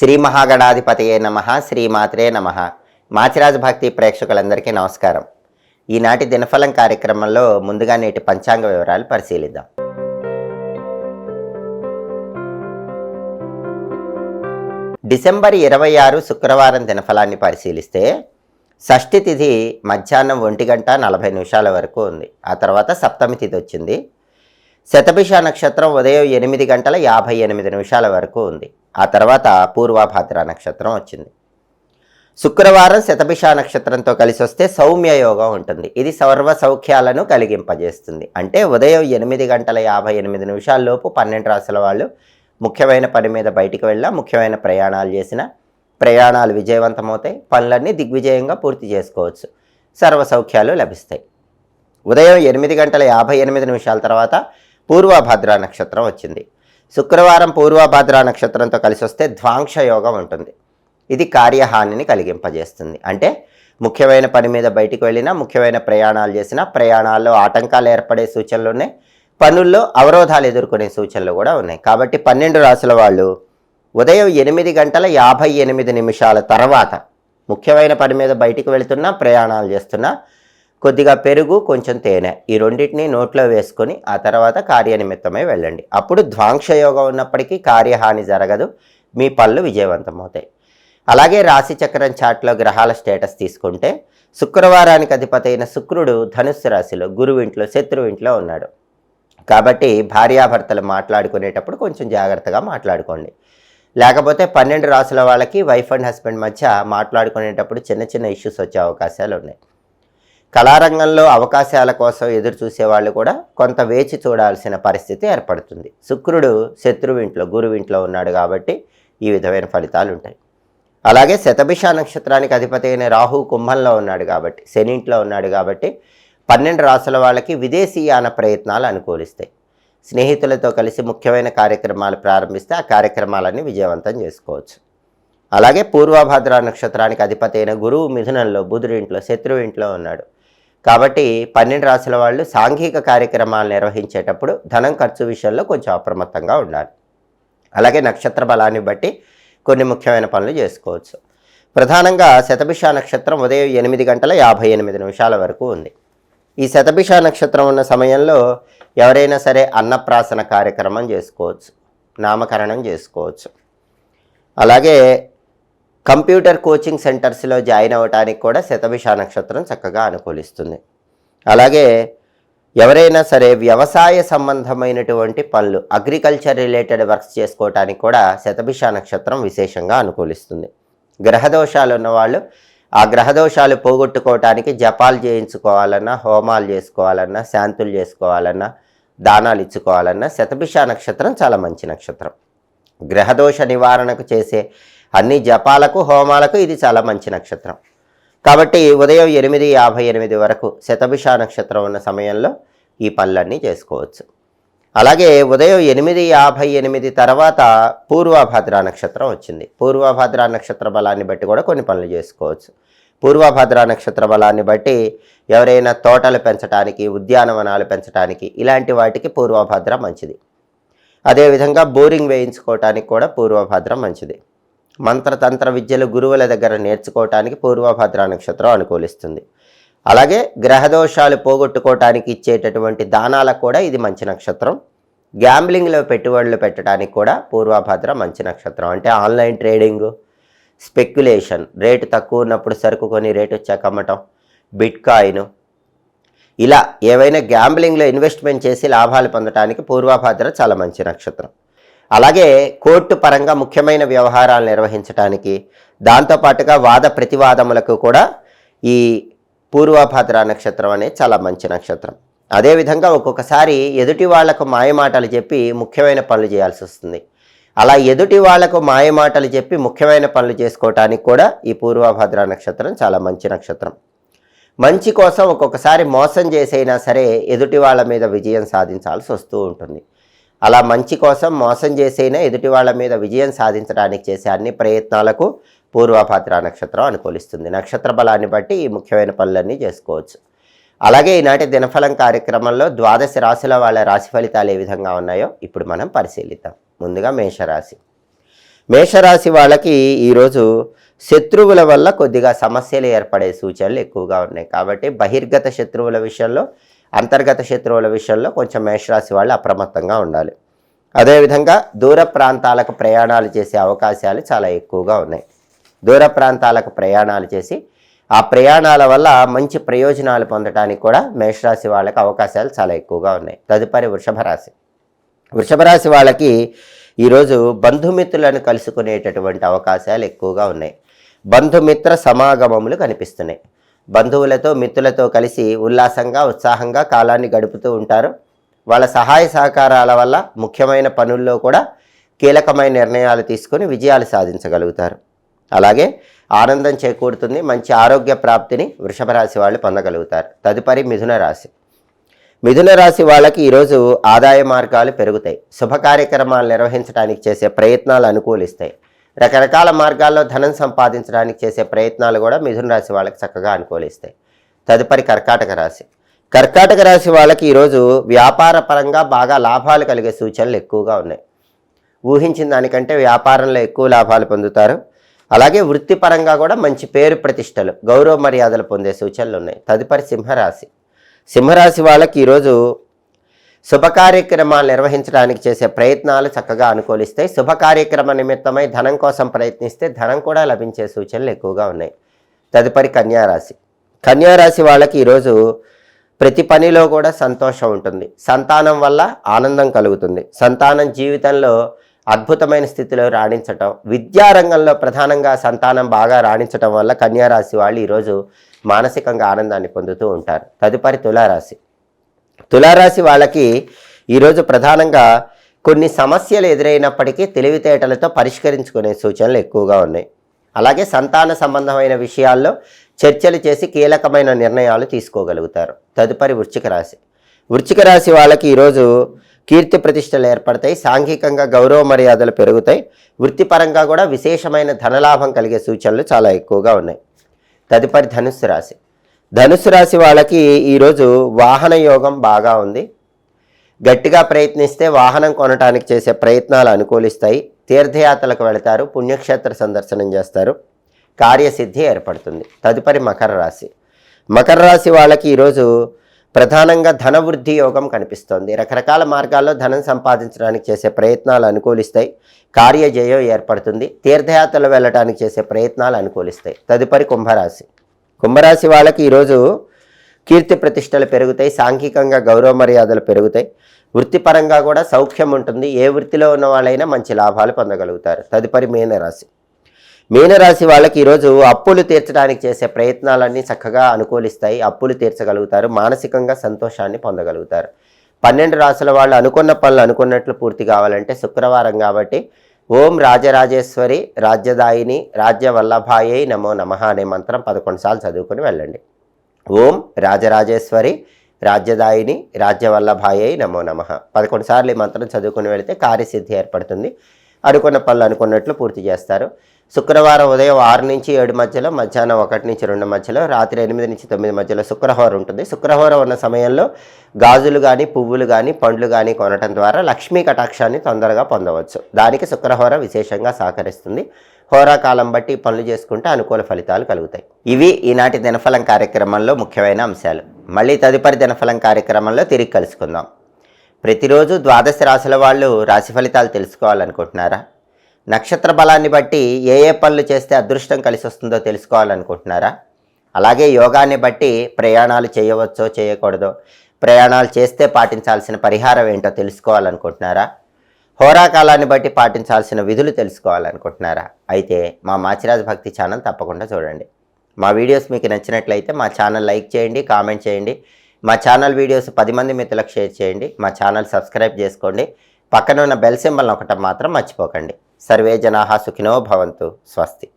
శ్రీ మహాగణాధిపతయే నమః. శ్రీమాత్రే నమః. మాచిరాజు భక్తి ప్రేక్షకులందరికీ నమస్కారం. ఈనాటి దినఫలం కార్యక్రమంలో ముందుగా నేటి పంచాంగ వివరాలు పరిశీలిద్దాం. డిసెంబర్ 26 శుక్రవారం దినఫలాన్ని పరిశీలిస్తే షష్ఠి తిథి మధ్యాహ్నం 1:40 వరకు ఉంది. ఆ తర్వాత సప్తమి తిథి వచ్చింది. శతభిష నక్షత్రం ఉదయం 8:58 వరకు ఉంది. ఆ తర్వాత పూర్వభాద్ర నక్షత్రం వచ్చింది. శుక్రవారం శతభిష నక్షత్రంతో కలిసి వస్తే సౌమ్య యోగం ఉంటుంది. ఇది సర్వ సౌఖ్యాలను కలిగింపజేస్తుంది. అంటే ఉదయం 8:58 లోపు 12 రాశుల వాళ్ళు ముఖ్యమైన పని మీద బయటికి వెళ్ళినా, ముఖ్యమైన ప్రయాణాలు చేసినా ప్రయాణాలు విజయవంతమవుతాయి. పనులన్నీ దిగ్విజయంగా పూర్తి చేసుకోవచ్చు. సర్వ సౌఖ్యాలు లభిస్తాయి. ఉదయం 8:58 తర్వాత పూర్వభద్ర నక్షత్రం వచ్చింది. శుక్రవారం పూర్వభద్ర నక్షత్రంతో కలిసి వస్తే ధ్వాంక్ష యోగం ఉంటుంది. ఇది కార్యహానిని కలిగింపజేస్తుంది. అంటే ముఖ్యమైన పని మీద బయటికి వెళ్ళినా, ముఖ్యమైన ప్రయాణాలు చేసినా ప్రయాణాల్లో ఆటంకాలు ఏర్పడే సూచనలు ఉన్నాయి. పనుల్లో అవరోధాలు ఎదుర్కొనే సూచనలు కూడా ఉన్నాయి. కాబట్టి 12 రాశుల వాళ్ళు ఉదయం 8:58 తర్వాత ముఖ్యమైన పని మీద బయటికి వెళుతున్నా, ప్రయాణాలు చేస్తున్నా కొద్దిగా పెరుగు, కొంచెం తేనె ఈ రెండింటిని నోట్లో వేసుకొని ఆ తర్వాత కార్యనిమిత్తమై వెళ్ళండి. అప్పుడు ధ్వాంక్షయోగం ఉన్నప్పటికీ కార్యహాని జరగదు, మీ పనులు విజయవంతమవుతాయి. అలాగే రాశి చక్రం చాట్లో గ్రహాల స్టేటస్ తీసుకుంటే శుక్రవారానికి అధిపతి అయిన శుక్రుడు ధనుస్సు రాశిలో గురువింట్లో శత్రువింట్లో ఉన్నాడు. కాబట్టి భార్యాభర్తలు మాట్లాడుకునేటప్పుడు కొంచెం జాగ్రత్తగా మాట్లాడుకోండి. లేకపోతే 12 రాశుల వాళ్ళకి వైఫ్ అండ్ హస్బెండ్ మధ్య మాట్లాడుకునేటప్పుడు చిన్న చిన్న ఇష్యూస్ వచ్చే అవకాశాలు ఉన్నాయి. కళారంగంలో అవకాశాల కోసం ఎదురు చూసేవాళ్ళు కూడా కొంత వేచి చూడాల్సిన పరిస్థితి ఏర్పడుతుంది. శుక్రుడు శత్రువింట్లో గురువింట్లో ఉన్నాడు కాబట్టి ఈ విధమైన ఫలితాలు ఉంటాయి. అలాగే శతభిష నక్షత్రానికి అధిపతి అయిన రాహు కుంభంలో ఉన్నాడు కాబట్టి, శనింట్లో ఉన్నాడు కాబట్టి 12 రాశుల వాళ్ళకి విదేశీయాన ప్రయత్నాలు అనుకూలిస్తాయి. స్నేహితులతో కలిసి ముఖ్యమైన కార్యక్రమాలు ప్రారంభిస్తే ఆ కార్యక్రమాలన్నీ విజయవంతం చేసుకోవచ్చు. అలాగే పూర్వభద్ర నక్షత్రానికి అధిపతి అయిన గురువు మిథునంలో బుధుడింట్లో శత్రువింట్లో ఉన్నాడు కాబట్టి 12 రాశుల వాళ్ళు సాంఘిక కార్యక్రమాలు నిర్వహించేటప్పుడు ధనం ఖర్చు విషయంలో కొంచెం అప్రమత్తంగా ఉండాలి. అలాగే నక్షత్ర బలాన్ని బట్టి కొన్ని ముఖ్యమైన పనులు చేసుకోవచ్చు. ప్రధానంగా శతభిష నక్షత్రం ఉదయం 8:58 వరకు ఉంది. ఈ శతభిష నక్షత్రం ఉన్న సమయంలో ఎవరైనా సరే అన్నప్రాసన కార్యక్రమం చేసుకోవచ్చు, నామకరణం చేసుకోవచ్చు. అలాగే కంప్యూటర్ కోచింగ్ సెంటర్స్లో జాయిన్ అవ్వడానికి కూడా శతభిష నక్షత్రం చక్కగా అనుకూలిస్తుంది. అలాగే ఎవరైనా సరే వ్యవసాయ సంబంధమైనటువంటి పనులు, అగ్రికల్చర్ రిలేటెడ్ వర్క్స్ చేసుకోవడానికి కూడా శతభిష నక్షత్రం విశేషంగా అనుకూలిస్తుంది. గ్రహదోషాలు ఉన్నవాళ్ళు ఆ గ్రహదోషాలు పోగొట్టుకోవటానికి జపాలు చేయించుకోవాలన్నా, హోమాలు చేసుకోవాలన్నా, శాంతులు చేసుకోవాలన్నా, దానాలు ఇచ్చుకోవాలన్నా శతభిష నక్షత్రం చాలా మంచి నక్షత్రం. గ్రహదోష నివారణకు చేసే అన్ని జపాలకు, హోమాలకు ఇది చాలా మంచి నక్షత్రం. కాబట్టి ఉదయం 8:58 వరకు శతభిష నక్షత్రం ఉన్న సమయంలో ఈ పనులన్నీ చేసుకోవచ్చు. అలాగే ఉదయం 8:58 తర్వాత పూర్వభద్ర నక్షత్రం వచ్చింది. పూర్వభద్ర నక్షత్ర బలాన్ని బట్టి కూడా కొన్ని పనులు చేసుకోవచ్చు. పూర్వభద్ర నక్షత్ర బలాన్ని బట్టి ఎవరైనా తోటలు పెంచడానికి, ఉద్యానవనాలు పెంచడానికి ఇలాంటి వాటికి పూర్వభద్ర మంచిది. అదేవిధంగా బోరింగ్ వేయించుకోవటానికి కూడా పూర్వభద్ర మంచిది. మంత్రతంత్ర విద్యలు గురువుల దగ్గర నేర్చుకోవటానికి పూర్వభద్ర నక్షత్రం అనుకూలిస్తుంది. అలాగే గ్రహదోషాలు పోగొట్టుకోవటానికి ఇచ్చేటటువంటి దానాలకు కూడా ఇది మంచి నక్షత్రం. గ్యాంబ్లింగ్లో పెట్టుబడులు పెట్టడానికి కూడా పూర్వభద్ర మంచి నక్షత్రం. అంటే ఆన్లైన్ ట్రేడింగు, స్పెక్యులేషన్, రేటు తక్కువ ఉన్నప్పుడు సరుకు కొని రేటు వచ్చాక అమ్మటం, బిట్కాయిన్, ఇలా ఏవైనా గ్యాంబ్లింగ్లో ఇన్వెస్ట్మెంట్ చేసి లాభాలు పొందడానికి పూర్వభద్ర చాలా మంచి నక్షత్రం. అలాగే కోర్టు పరంగా ముఖ్యమైన వ్యవహారాలు నిర్వహించడానికి, దాంతోపాటుగా వాద ప్రతివాదములకు కూడా ఈ పూర్వభద్ర నక్షత్రం అనేది చాలా మంచి నక్షత్రం. అదేవిధంగా ఒక్కొక్కసారి ఎదుటి వాళ్లకు మాయమాటలు చెప్పి ముఖ్యమైన పనులు చేయాల్సి వస్తుంది. అలా ఎదుటి వాళ్లకు మాయమాటలు చెప్పి ముఖ్యమైన పనులు చేసుకోవటానికి కూడా ఈ పూర్వభద్ర నక్షత్రం చాలా మంచి నక్షత్రం. మంచి కోసం ఒక్కొక్కసారి మోసం చేసైనా సరే ఎదుటి వాళ్ళ మీద విజయం సాధించాల్సి వస్తూ ఉంటుంది. అలా మంచి కోసం మోసం చేసైనా ఎదుటి వాళ్ళ మీద విజయం సాధించడానికి చేసే అన్ని ప్రయత్నాలకు పూర్వభద్ర నక్షత్రం అనుకూలిస్తుంది. నక్షత్ర బలాన్ని బట్టి ఈ ముఖ్యమైన పనులన్నీ చేసుకోవచ్చు. అలాగే ఈనాటి దినఫలం కార్యక్రమంలో 12 రాశుల వాళ్ళ రాశి ఫలితాలు ఏ విధంగా ఉన్నాయో ఇప్పుడు మనం పరిశీలిద్దాం. ముందుగా మేషరాశి. మేషరాశి వాళ్ళకి ఈరోజు శత్రువుల వల్ల కొద్దిగా సమస్యలు ఏర్పడే సూచనలు ఎక్కువగా ఉన్నాయి. కాబట్టి బహిర్గత శత్రువుల విషయంలో, అంతర్గత శత్రువుల విషయంలో కొంచెం మేషరాశి వాళ్ళు అప్రమత్తంగా ఉండాలి. అదేవిధంగా దూర ప్రాంతాలకు ప్రయాణాలు చేసే అవకాశాలు చాలా ఎక్కువగా ఉన్నాయి. దూర ప్రాంతాలకు ప్రయాణాలు చేసి ఆ ప్రయాణాల వల్ల మంచి ప్రయోజనాలు పొందడానికి కూడా మేషరాశి వాళ్ళకి అవకాశాలు చాలా ఎక్కువగా ఉన్నాయి. తదుపరి వృషభ రాశి. వృషభ రాశి వాళ్ళకి ఈరోజు బంధుమిత్రులను కలుసుకునేటటువంటి అవకాశాలు ఎక్కువగా ఉన్నాయి. బంధుమిత్ర సమాగమములు కనిపిస్తున్నాయి. బంధువులతో మిత్రులతో కలిసి ఉల్లాసంగా ఉత్సాహంగా కాలాన్ని గడుపుతూ ఉంటారు. వాళ్ళ సహాయ సహకారాల వల్ల ముఖ్యమైన పనుల్లో కూడా కీలకమైన నిర్ణయాలు తీసుకొని విజయాలు సాధించగలుగుతారు. అలాగే ఆనందం చేకూరుతుంది. మంచి ఆరోగ్య ప్రాప్తిని వృషభ రాశి వాళ్ళు పొందగలుగుతారు. తదుపరి మిథున రాశి. మిథున రాశి వాళ్ళకి ఈరోజు ఆదాయ మార్గాలు పెరుగుతాయి. శుభ కార్యక్రమాలు నిర్వహించడానికి చేసే ప్రయత్నాలు అనుకూలిస్తాయి. రకరకాల మార్గాల్లో ధనం సంపాదించడానికి చేసే ప్రయత్నాలు కూడా మిథున రాశి వాళ్ళకి చక్కగా అనుకూలిస్తాయి. తదుపరి కర్కాటక రాశి. కర్కాటక రాశి వాళ్ళకి ఈరోజు వ్యాపార పరంగా బాగా లాభాలు కలిగే సూచనలు ఎక్కువగా ఉన్నాయి. ఊహించిన దానికంటే వ్యాపారంలో ఎక్కువ లాభాలు పొందుతారు. అలాగే వృత్తిపరంగా కూడా మంచి పేరు ప్రతిష్టలు, గౌరవ మర్యాదలు పొందే సూచనలు ఉన్నాయి. తదుపరి సింహరాశి. సింహరాశి వాళ్ళకి ఈరోజు శుభ కార్యక్రమాలు నిర్వహించడానికి చేసే ప్రయత్నాలు చక్కగా అనుకూలిస్తాయి. శుభ కార్యక్రమ నిమిత్తమై ధనం కోసం ప్రయత్నిస్తే ధనం కూడా లభించే సూచనలు ఎక్కువగా ఉన్నాయి. తదుపరి కన్యారాశి. కన్యారాశి వాళ్ళకి ఈరోజు ప్రతి పనిలో కూడా సంతోషం ఉంటుంది. సంతానం వల్ల ఆనందం కలుగుతుంది. సంతానం జీవితంలో అద్భుతమైన స్థితిలో రాణించటం, విద్యారంగంలో ప్రధానంగా సంతానం బాగా రాణించటం వల్ల కన్యారాశి వాళ్ళు ఈరోజు మానసికంగా ఆనందాన్ని పొందుతూ ఉంటారు. తదుపరి తులారాశి. తులారాశి వాళ్ళకి ఈరోజు ప్రధానంగా కొన్ని సమస్యలు ఎదురైనప్పటికీ తెలివితేటలతో పరిష్కరించుకునే సూచనలు ఎక్కువగా ఉన్నాయి. అలాగే సంతాన సంబంధమైన విషయాల్లో చర్చలు చేసి కీలకమైన నిర్ణయాలు తీసుకోగలుగుతారు. తదుపరి వృశ్చిక రాశి. వృశ్చిక రాశి వాళ్ళకి ఈరోజు కీర్తి ప్రతిష్టలు ఏర్పడతాయి. సాంఘికంగా గౌరవ మర్యాదలు పెరుగుతాయి. వృత్తిపరంగా కూడా విశేషమైన ధనలాభం కలిగే సూచనలు చాలా ఎక్కువగా ఉన్నాయి. తదుపరి ధనుస్సు రాశి. ధనుస్సు రాశి వాళ్ళకి ఈరోజు వాహన యోగం బాగా ఉంది. గట్టిగా ప్రయత్నిస్తే వాహనం కొనడానికి చేసే ప్రయత్నాలు అనుకూలిస్తాయి. తీర్థయాత్రలకు వెళతారు. పుణ్యక్షేత్ర సందర్శనం చేస్తారు. కార్యసిద్ధి ఏర్పడుతుంది. తదుపరి మకర రాశి. మకర రాశి వాళ్ళకి ఈరోజు ప్రధానంగా ధనవృద్ధి యోగం కనిపిస్తోంది. రకరకాల మార్గాల్లో ధనం సంపాదించడానికి చేసే ప్రయత్నాలు అనుకూలిస్తాయి. కార్యజయం ఏర్పడుతుంది. తీర్థయాత్రలు వెళ్ళడానికి చేసే ప్రయత్నాలు అనుకూలిస్తాయి. తదుపరి కుంభరాశి. కుంభరాశి వాళ్ళకి ఈరోజు కీర్తి ప్రతిష్టలు పెరుగుతాయి. సాంఘికంగా గౌరవ మర్యాదలు పెరుగుతాయి. వృత్తిపరంగా కూడా సౌఖ్యం ఉంటుంది. ఏ వృత్తిలో ఉన్న వాళ్ళైనా మంచి లాభాలు పొందగలుగుతారు. తదుపరి మీనరాశి. మీనరాశి వాళ్ళకి ఈరోజు అప్పులు తీర్చడానికి చేసే ప్రయత్నాలన్నీ చక్కగా అనుకూలిస్తాయి. అప్పులు తీర్చగలుగుతారు. మానసికంగా సంతోషాన్ని పొందగలుగుతారు. 12 రాశుల వాళ్ళు అనుకున్న పనులు అనుకున్నట్లు పూర్తి కావాలంటే శుక్రవారం కాబట్టి ఓం రాజరాజేశ్వరి రాజ్యదాయిని రాజ్యవల్లభాయై నమో నమః అనే మంత్రం 11 సార్లు చదువుకొని వెళ్ళండి. ఓం రాజరాజేశ్వరి రాజ్యదాయిని రాజ్యవల్లభాయై నమో నమః 11 సార్లు ఈ మంత్రం చదువుకొని వెళితే కార్యసిద్ధి ఏర్పడుతుంది. అనుకున్న పనులు అనుకున్నట్లు పూర్తి చేస్తారు. శుక్రవారం ఉదయం 6 నుంచి 7 మధ్యలో, మధ్యాహ్నం 1 నుంచి 2 మధ్యలో, రాత్రి 8 నుంచి 9 మధ్యలో శుక్రవారం ఉంటుంది. శుక్రవారం ఉన్న సమయంలో గాజులు కానీ పువ్వులు కానీ పండ్లు కానీ కొనటం ద్వారా లక్ష్మీ కటాక్షాన్ని తొందరగా పొందవచ్చు. దానికి శుక్రవారం విశేషంగా సహకరిస్తుంది. హోరాకాలం బట్టి పనులు చేసుకుంటే అనుకూల ఫలితాలు కలుగుతాయి. ఇవి ఈనాటి దినఫలం కార్యక్రమంలో ముఖ్యమైన అంశాలు. మళ్ళీ తదుపరి దినఫలం కార్యక్రమంలో తిరిగి కలుసుకుందాం. ప్రతిరోజు ద్వాదశ రాశుల వాళ్ళు రాశి ఫలితాలు తెలుసుకోవాలనుకుంటున్నారా? నక్షత్ర బలాన్ని బట్టి ఏ ఏ పనులు చేస్తే అదృష్టం కలిసి వస్తుందో తెలుసుకోవాలనుకుంటున్నారా? అలాగే యోగాన్ని బట్టి ప్రయాణాలు చేయవచ్చో చేయకూడదో, ప్రయాణాలు చేస్తే పాటించాల్సిన పరిహారం ఏంటో తెలుసుకోవాలనుకుంటున్నారా? హోరాకాలాన్ని బట్టి పాటించాల్సిన విధులు తెలుసుకోవాలనుకుంటున్నారా? అయితే మా మాచిరాజ్ భక్తి ఛానల్ తప్పకుండా చూడండి. మా వీడియోస్ మీకు నచ్చినట్లయితే మా ఛానల్ లైక్ చేయండి, కామెంట్ చేయండి. మా ఛానల్ వీడియోస్ 10 మంది మిత్రులకు షేర్ చేయండి. మా ఛానల్ సబ్స్క్రైబ్ చేసుకోండి. పక్కన ఉన్న బెల్ సింబల్ ఒకటి మాత్రం మర్చిపోకండి. సర్వే జనాః సుఖినో భవంతు. స్వస్తి.